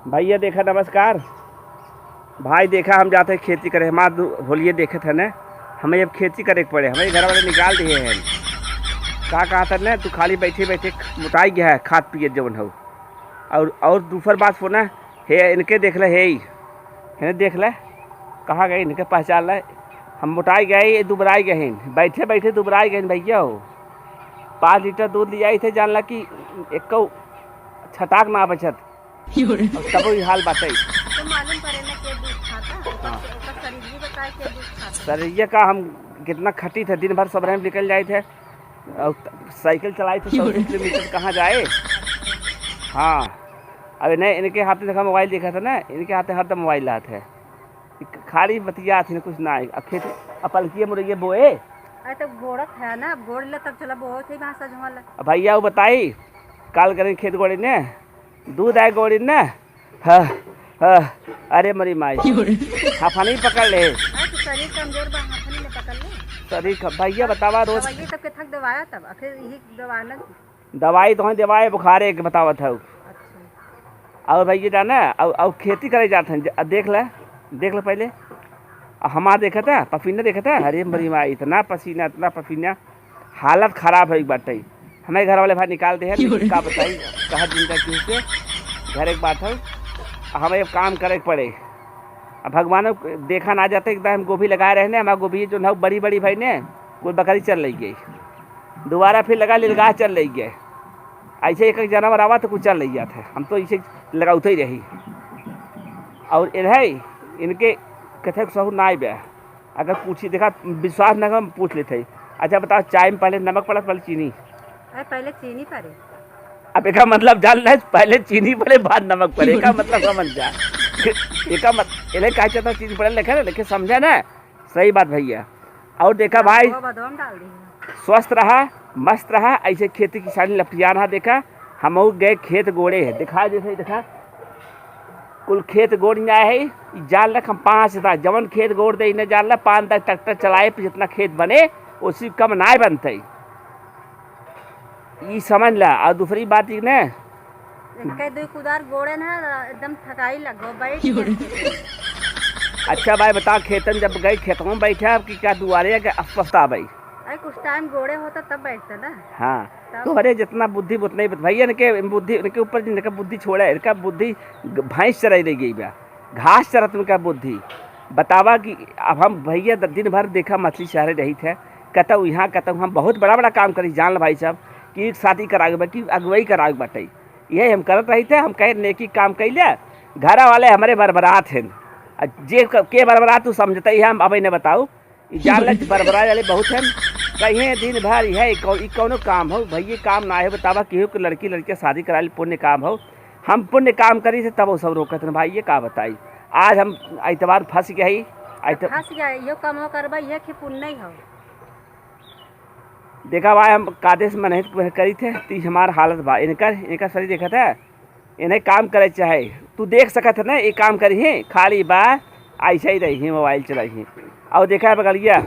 भैया देखा नमस्कार। भाई देखा हम जाते खेती करे हमार होलिये देखे थे न। हमें अब खेती करे के पड़े, हमें घर वाले निकाल दिए हैं। कहा था न तू खाली बैठे बैठे मुटाई गया है खाद पिए जवन हो। और दूसर बात फोना हे इनके देख ले, हे इन्हें देख ले कहाँ गए, इनके पहचान ले। हम मोटाई गए दुबराई गए, बैठे बैठे दुबराई गए भैया हो। 5 लीटर दूध ले आई थे, जानला कि एक छटाक ना बचत तब ही हाल बात है। तो मालूम पड़े ना के दूध खाता। हाँ ओकर शरीर भी बताए के दूध खाता। सरिया का हम कितना खटी थे, दिन भर सब निकल जाए थे और साइकिल चलाई थे 100 किलोमीटर, कहाँ जाए। हाँ अबे नहीं, इनके हाथ में देखा मोबाइल देखा था ना, इनके हाथ में हरदम मोबाइल लात है, खाली बतिया थी कुछ ना। अब खेती अपलकिए मुरैये बोए। अरे तो गोड़त है ना, अब गोड़ ले तब चला बहुत ही भाषा झुमल। भैया वो बताई काल करें खेत गोड़ी ने दूध आए गोड़ी ने। हाँ हाँ अरे मरी माई हाफा नहीं पकड़ ले। अरे तो शरीर कमजोर बा, हाथ नहीं ले पकड़ ले। शरीर भैया बतावा रोज दवाई तब के थक दवाया, तब आखिर यही दवा लग। दवाई तो दवाई बुखारे के बतावत है। अच्छा और भैया जाना और खेती करे जाते हैं, देख ले पहले। हमारा देखा था पसीना, देखा था अरे मरी माई इतना पसीना हालत खराब है। एक बात है हमें घर वाले भाई निकालते हैं, का बताई कहा दिन का क्यों से घर एक बात है। हमें अब काम करे पड़े। अब भगवान देखा ना जाते एकदम हम गोभी लगाए रहे ने, हमारा गोभी जो ना बड़ी बड़ी भाई ने कोई बकरी चल रही गई, दोबारा फिर लगा लिलगाह चल रही गए। ऐसे एक जानवर आवा तो कुछ चल रही जाते, हम तो इसे लगाते ही रही। और इनके कथे सहू ना आए बे, अगर पूछी देखा विश्वास न हम पूछ लेते। अच्छा बताओ चाय में पहले नमक पड़ा पहले चीनी? अरे पहले चीनी पड़े। अब एक मतलब जान ले, पहले चीनी पड़े बाद नमक पड़े, एक मतलब समझ जा। एक इन्हें कहा चाहता चीनी पड़े लिखे ना, लेकिन समझा ना सही बात भैया। और देखा भाई बदाम डाल दी, स्वस्थ रहा मस्त रहा, ऐसे खेती किसानी लपटिया रहा। देखा हम गए खेत गोड़े है, दिखा जैसे देखा कुल खेत गोड़ में आए है। जान लक हम 5 था जवन खेत गोड़ दे इन्हें जान ला 5 तक ट्रैक्टर चलाए पे जितना खेत बने उसी कम ना बनते, ये समझ ला। और दूसरी बात ही ना कई दो कुदार गोड़े ना एकदम थकाई लगो बैठ। अच्छा भाई बता खेतन जब गए खेतों में बैठा कि क्या दुआरे के अस्वस्था भाई? अरे कुछ टाइम गोड़े होता तब बैठता ना। हाँ तो अरे जितना बुद्धि उतना ही भैया इनके बुद्धि, इनके ऊपर जिनका बुद्धि छोड़ा है, इनका बुद्धि भैंस चराई रह गई बा, घास चरत इनका बुद्धि। बतावा कि अब हम भैया दिन भर देखा मछली शहर रही थे, कहता हूँ यहाँ कहता हूँ हम बहुत बड़ा बड़ा काम करी जान भाई साहब कि शादी करागे बाटी अगुवाई करागे बाटे, यही हम करत रही थे। हम कहे नेकी काम कैले, घर वाले हमारे बरबरात हैं। जे के बरबरात तू समझते ही हम अब इन्हें बताओ जान लग बरबराए वाले बहुत हैं। कहीं दिन भर है कौनो काम हो भैया काम ना है। बतावा केहू के लड़की शादी करा ली पुण्य काम हो, हम पुण्य काम करी थे तब वो सब रोकत हैं। भाई ये का बताई आज हम एतवार फंस गए, फंस गया यो काम हो करबा ये कि पुण्य नहीं हो। देखा भाई हम कादे से मेहनत करी थे ती हमार हालत बा। इनका शरीर देखा था, इन्हें काम करे चाहे तू देख सकत है ना, ये काम करी है खाली बा ऐसा ही रही है मोबाइल चलाई है। और देखा है बगलिया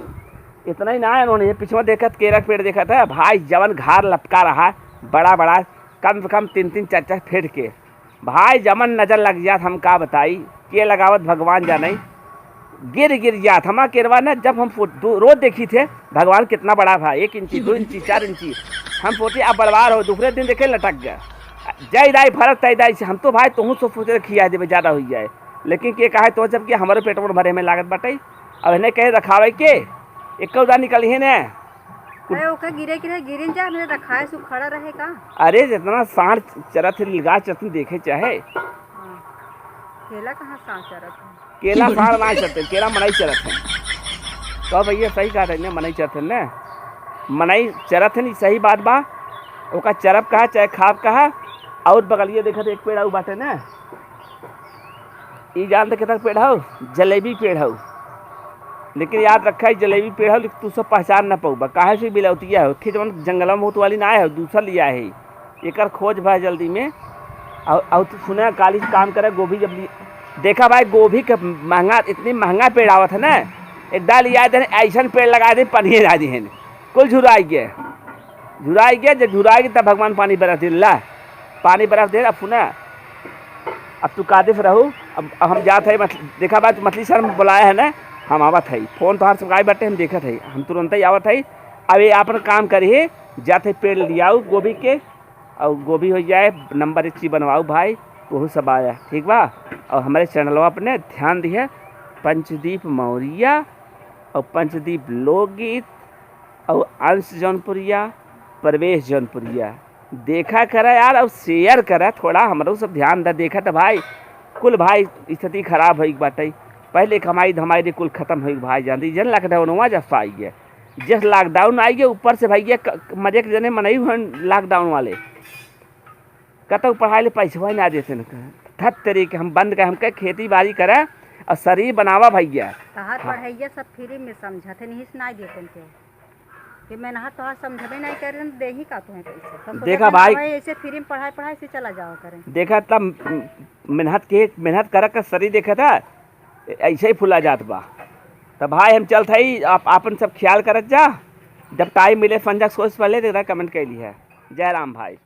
इतना ही ना है, उन्होंने पिछवा देखा केरा पेड़ देखा था भाई जवन घार लपका रहा बड़ा बड़ा कम से कम 3-3 4-4 फीट के भाई जमन नजर लग जात। हम का बताई के लगावत भगवान जाने गिर जात हमारा केरवा ना। जब हम रोज देखी थे भगवान कितना बड़ा था, 1 इंची 2 इंची 4 इंची हम सोचे अब बड़वार हो, दूसरे दिन देखे लटक गया जय दाई फरक तय दाई से। हम तो भाई तुम सोचे खिया दे ज़्यादा हो जाए, लेकिन के कहा तो जब कि हमारे पेट में भरे में लागत बाटे। अब इन्हें कहे रखावे के एक निकली है ना। अरे ओके गिरे जा मैंने रखा है सु खड़ा रहे का। अरे जितना सांड चरत लिगा चरत देखे चाहे केला कहाँ सांड चरत है, केला सांड ना चरते, केला मनाई चरत है। तो भैया सही कहा रही मनाई चरत है ना, मनाई चरत है नहीं सही बात बा। ओका चरप कहा चाहे खाप कहा। और बगलिए देखा तो एक पेड़ आऊ बाटे ना, ये जानते कितना पेड़ हो, जलेबी पेड़ हो। लेकिन याद रखा है जलेबी पेड़ हो लेकिन तू सब पहचान ना पाऊबा काहे से बिलौतिया हो कि जब जंगल में वाली ना है दूसरा लिया है एक खोज भाई जल्दी में। और तू सुना काली से काम करे गोभी जब देखा भाई गोभी का महंगा इतनी महंगा पेड़ आवत है ना, एक दाल याद है ऐसा पेड़ लगा दे पनियर आ दी है कुल झुराई गया जब झुराएगी तब भगवान पानी बरस दिल्ला पानी बरस दे। अब सुना अब तू कादिफ रहू। अब हम जात है देखा बा, तू मछली शहर में बुलाया है ना, हम आवत है। फोन तोहार सबकाई बाटे, हम देखत है, हम तुरंत ही आवत है। अब ये अपन काम करिए, जाते पेड़ लियाऊ गोभी के, और गोभी हो जाए नंबर 1 चीज बनवाऊ भाई, वह सब आया ठीक बा। और हमारे चैनलवा अपने ध्यान दिए, पंचदीप मौर्या और पंचदीप लोकगीत और अंश जौनपुरिया, प्रवेश जौनपुरिया देखा करा यार, और शेयर करा थोड़ा, हमारो सब ध्यान दा। देखा था भाई, कुल भाई स्थिति खराब हो बाटे, पहले कमाई धमाई कुल खत्म हो भाई, जानती जन लॉकडाउन हुआ जब आई गया, जब लॉकडाउन आई गया ऊपर से भाई मजे के जने मनाई हुए लॉकडाउन वाले, कतौ पढ़ाई ले पैसा ना देते न थत तरीके हम बंद कर, हम कह खेती बाड़ी करा और शरीर बनावा भैया। तहार पढ़ाइया सब फ्री में समझते नहीं सुनाई देते थे कि मैं नहा तोहार समझबे नहीं करे दे ही का तुम्हें पैसे। देखा भाई ऐसे फ्री में पढ़ाई से चला जाओ करें। देखा तब मेहनत कर का शरीर देखा था ऐसे ही फुला जात बा। तो भाई हम चलते ही, आप अपन सब ख्याल करत जा, जब टाइम मिले संजय सोच पहले कमेंट कैली है। जय राम भाई।